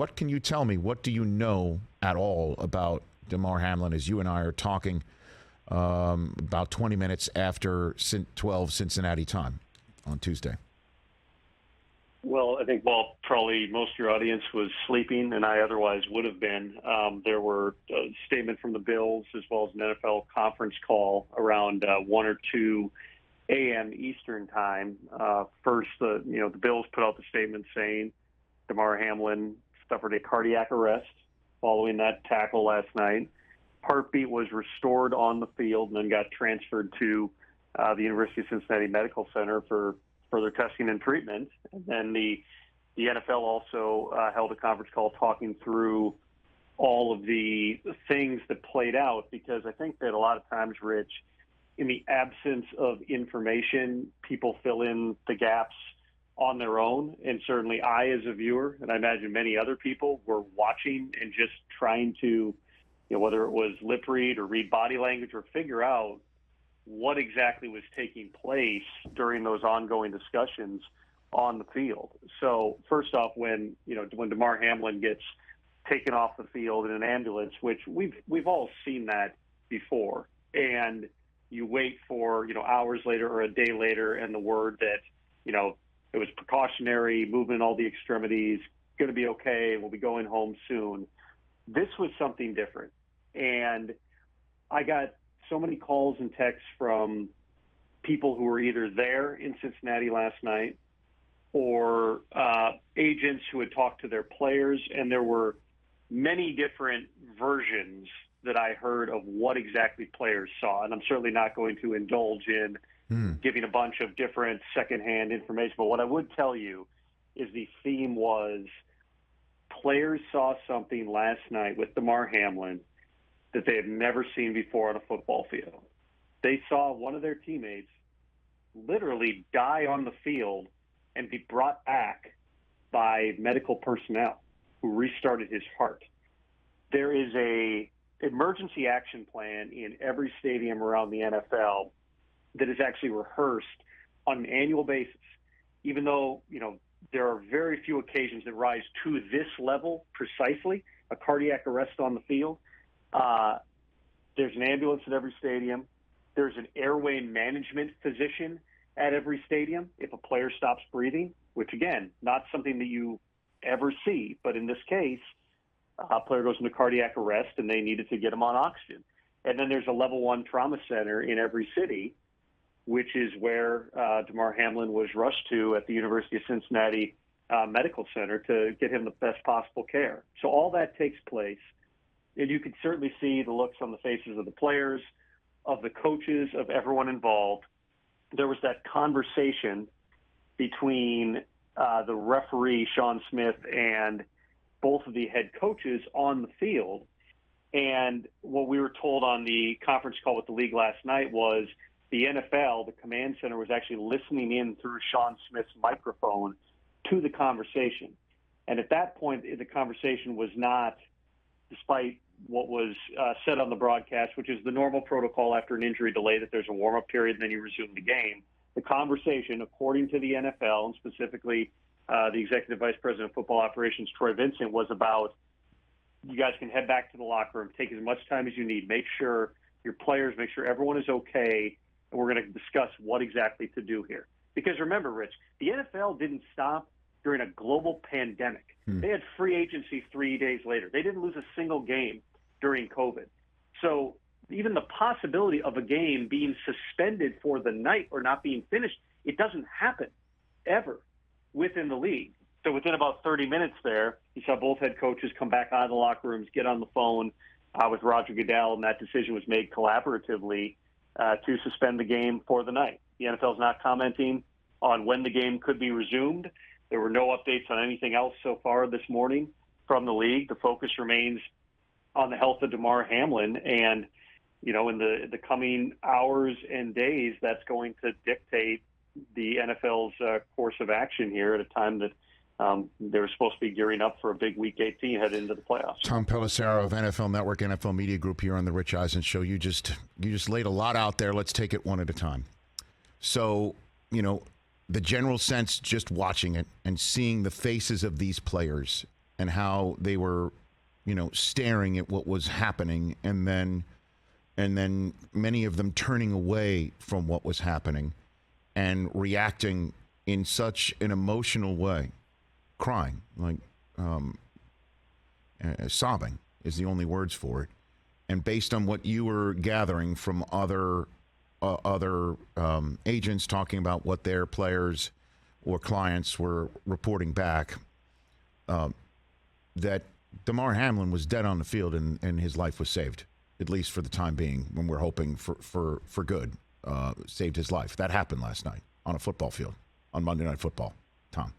what can you tell me? What do you know at all about Damar Hamlin as you and I are talking about 20 minutes after 12 Cincinnati time on Tuesday? Well, I think while probably most of your audience was sleeping, and I otherwise would have been, there were a statement from the Bills as well as an NFL conference call around 1 or 2 a.m. Eastern time. First, the Bills put out the statement saying Damar Hamlin suffered a cardiac arrest following that tackle last night. Heartbeat was restored on the field and then got transferred to the University of Cincinnati Medical Center for further testing and treatment. And then the NFL also held a conference call talking through all of the things that played out, because I think that a lot of times, Rich, in the absence of information, people fill in the gaps on their own. And certainly I, as a viewer, and I imagine many other people, were watching and just trying to, whether it was lip read or read body language or figure out what exactly was taking place during those ongoing discussions on the field. So first off, when Damar Hamlin gets taken off the field in an ambulance, which we've all seen that before, and you wait for hours later or a day later, and the word that it was precautionary, movement, all the extremities, going to be okay, we'll be going home soon. This was something different, and I got so many calls and texts from people who were either there in Cincinnati last night or agents who had talked to their players, and there were many different versions that I heard of what exactly players saw. And I'm certainly not going to indulge in giving a bunch of different secondhand information. But what I would tell you is the theme was players saw something last night with Damar Hamlin that they had never seen before on a football field. They saw one of their teammates literally die on the field and be brought back by medical personnel who restarted his heart. There is a emergency action plan in every stadium around the NFL that is actually rehearsed on an annual basis. Even though, there are very few occasions that rise to this level precisely, a cardiac arrest on the field. There's an ambulance at every stadium. There's an airway management physician at every stadium if a player stops breathing, which, again, not something that you ever see. But in this case, a player goes into cardiac arrest and they needed to get him on oxygen. And then there's a level 1 trauma center in every city, which is where Damar Hamlin was rushed to at the University of Cincinnati Medical Center to get him the best possible care. So all that takes place. And you could certainly see the looks on the faces of the players, of the coaches, of everyone involved. There was that conversation between the referee, Sean Smith, and both of the head coaches on the field. And what we were told on the conference call with the league last night was the NFL, the command center, was actually listening in through Sean Smith's microphone to the conversation. And at that point, the conversation was not, despite what was said on the broadcast, which is the normal protocol after an injury delay, that there's a warm-up period and then you resume the game. The conversation, according to the NFL, and specifically the Executive Vice President of Football Operations, Troy Vincent, was about, you guys can head back to the locker room, take as much time as you need, make sure your players, make sure everyone is okay, and we're going to discuss what exactly to do here. Because remember, Rich, the NFL didn't stop during a global pandemic. They had free agency 3 days later. They didn't lose a single game during COVID. So even the possibility of a game being suspended for the night or not being finished, it doesn't happen ever within the league. So within about 30 minutes there, you saw both head coaches come back out of the locker rooms, get on the phone with Roger Goodell, and that decision was made collaboratively to suspend the game for the night. The NFL is not commenting on when the game could be resumed. There were no updates on anything else so far this morning from the league. The focus remains on the health of Damar Hamlin, and in the coming hours and days, that's going to dictate the NFL's course of action here at a time that they were supposed to be gearing up for a big Week 18 headed into the playoffs. Tom Pelissero of NFL Network, NFL Media Group here on the Rich Eisen Show. You just laid a lot out there. Let's take it one at a time. So, the general sense, just watching it and seeing the faces of these players and how they were, staring at what was happening, and then many of them turning away from what was happening and reacting in such an emotional way, crying, like sobbing is the only words for it. And based on what you were gathering from other agents talking about what their players or clients were reporting back, that Damar Hamlin was dead on the field and his life was saved, at least for the time being, when we're hoping for good. Saved his life. That happened last night on a football field on Monday Night Football, Tom.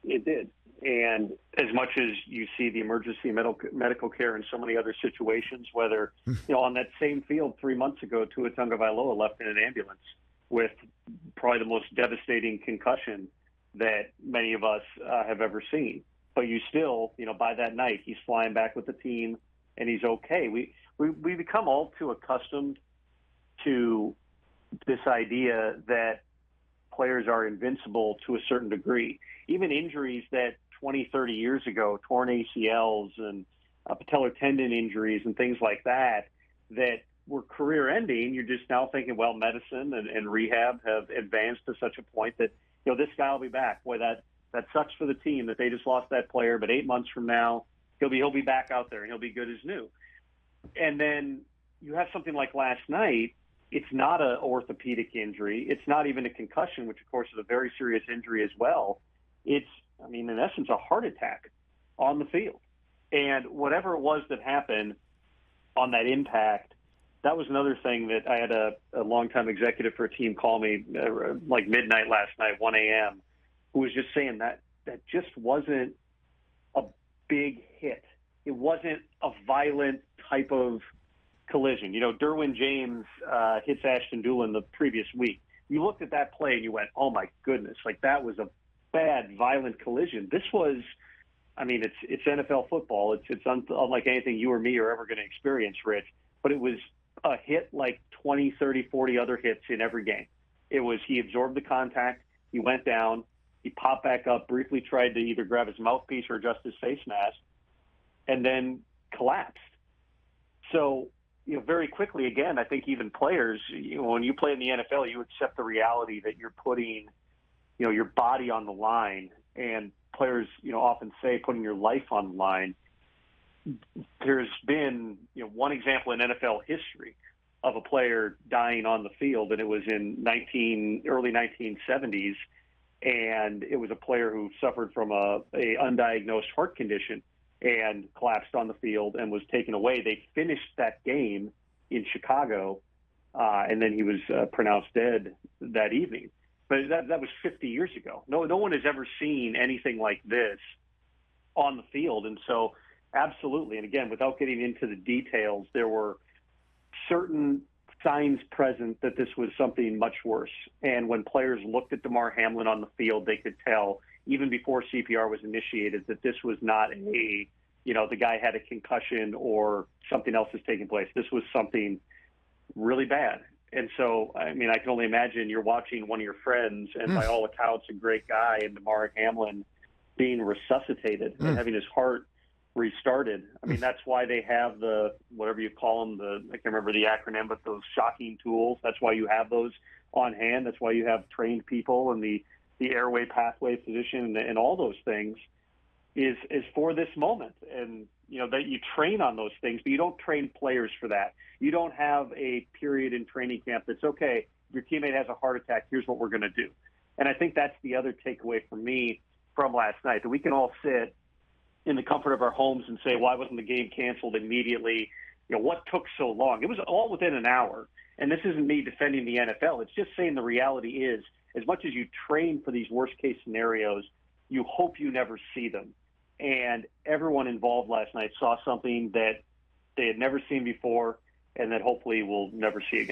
It did. And as much as you see the emergency medical care in so many other situations, whether, on that same field 3 months ago, Tua Tagovailoa left in an ambulance with probably the most devastating concussion that many of us have ever seen. But you still, by that night, he's flying back with the team and he's okay. We become all too accustomed to this idea that players are invincible to a certain degree. Even injuries that 20, 30 years ago, torn ACLs and patellar tendon injuries and things like that were career-ending, you're just now thinking, well, medicine and rehab have advanced to such a point that, this guy will be back. Boy, that sucks for the team that they just lost that player, but 8 months from now, he'll be back out there and he'll be good as new. And then you have something like last night. It's not an orthopedic injury. It's not even a concussion, which, of course, is a very serious injury as well. It's, in essence, a heart attack on the field. And whatever it was that happened on that impact, that was another thing that I had a longtime executive for a team call me like midnight last night, 1 a.m., who was just saying that just wasn't a big hit. It wasn't a violent type of collision. Derwin James hits Ashton Doolin the previous week. You looked at that play and you went, oh my goodness, like that was a bad, violent collision. This was, it's NFL football. It's unlike anything you or me are ever going to experience, Rich, but it was a hit like 20, 30, 40 other hits in every game. It was, he absorbed the contact, he went down, he popped back up, briefly tried to either grab his mouthpiece or adjust his face mask, and then collapsed. So, very quickly, again, I think even players, when you play in the NFL, you accept the reality that you're putting, your body on the line, and players, often say putting your life on the line. There's been, one example in NFL history of a player dying on the field, and it was in early 1970s, and it was a player who suffered from a undiagnosed heart condition and collapsed on the field and was taken away. They finished that game in Chicago, and then he was pronounced dead that evening. But that was 50 years ago. No one has ever seen anything like this on the field. And so, absolutely, and again, without getting into the details, there were certain signs present that this was something much worse. And when players looked at Damar Hamlin on the field, they could tell, even before CPR was initiated, that this was not the guy had a concussion or something else is taking place. This was something really bad. And so, I can only imagine you're watching one of your friends, and by all accounts, a great guy, and Damar Hamlin being resuscitated and having his heart restarted. That's why they have the, whatever you call them, I can't remember the acronym, but those shocking tools. That's why you have those on hand. That's why you have trained people and the airway pathway physician and all those things is for this moment. And, that you train on those things, but you don't train players for that. You don't have a period in training camp that's, okay, your teammate has a heart attack, here's what we're going to do. And I think that's the other takeaway for me from last night, that we can all sit in the comfort of our homes and say, why wasn't the game canceled immediately? What took so long? It was all within an hour. And this isn't me defending the NFL. It's just saying the reality is, as much as you train for these worst-case scenarios, you hope you never see them. And everyone involved last night saw something that they had never seen before and that hopefully we'll never see again.